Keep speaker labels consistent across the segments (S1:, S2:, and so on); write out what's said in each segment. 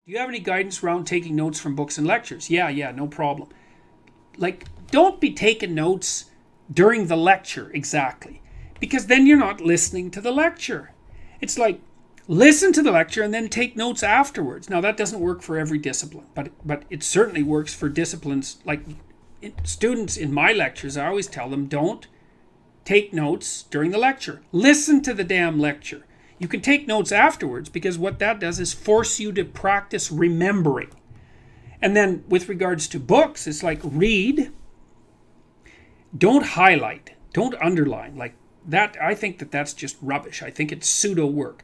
S1: Do you have any guidance around taking notes from books and lectures? Yeah, no problem. Like, don't be taking notes during the lecture exactly, because then you're not listening to the lecture. It's like, listen to the lecture and then take notes afterwards. Now, that doesn't work for every discipline, but it certainly works for disciplines. Like students in my lectures, I always tell them, don't take notes during the lecture. Listen to the damn lecture. You can take notes afterwards, because what that does is force you to practice remembering. And then with regards to books, it's like, read, don't highlight, don't underline. Like that, I think that's just rubbish. I think it's pseudo work.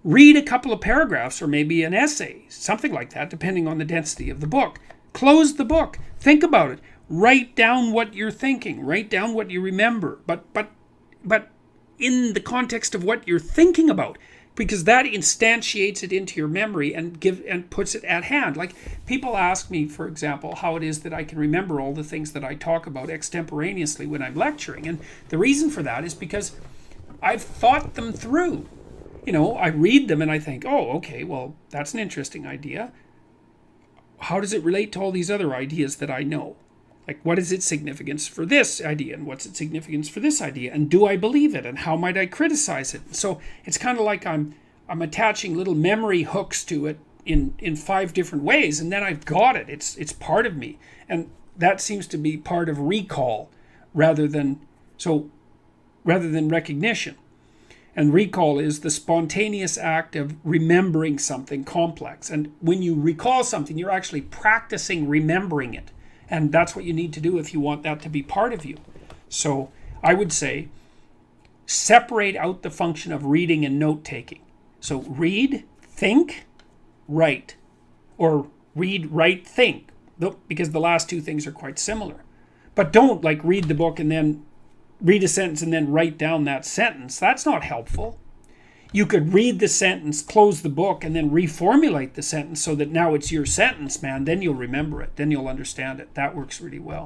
S1: Read a couple of paragraphs or maybe an essay, something like that, depending on the density of the book. Close the book. Think about it. Write down what you're thinking. Write down what you remember. But in the context of what you're thinking about, because that instantiates it into your memory and puts it at hand. Like, people ask me, for example, how it is that I can remember all the things that I talk about extemporaneously when I'm lecturing. And the reason for that is because I've thought them through. I read them and I think, oh, okay, well, that's an interesting idea. How does it relate to all these other ideas that I know? Like, what is its significance for this idea, and what's its significance for this idea, and do I believe it, and how might I criticize it? So it's kind of like I'm attaching little memory hooks to it in 5 different ways, and then I've got it. It's part of me, and that seems to be part of recall rather than recognition. And recall is the spontaneous act of remembering something complex. And when you recall something, you're actually practicing remembering it. And that's what you need to do if you want that to be part of you. So I would say, separate out the function of reading and note-taking. So read, think, write. Or read, write, think. Because the last 2 things are quite similar. But don't read the book and then read a sentence and then write down that sentence. That's not helpful. You could read the sentence, close the book, and then reformulate the sentence so that now it's your sentence, man. Then you'll remember it. Then you'll understand it. That works really well.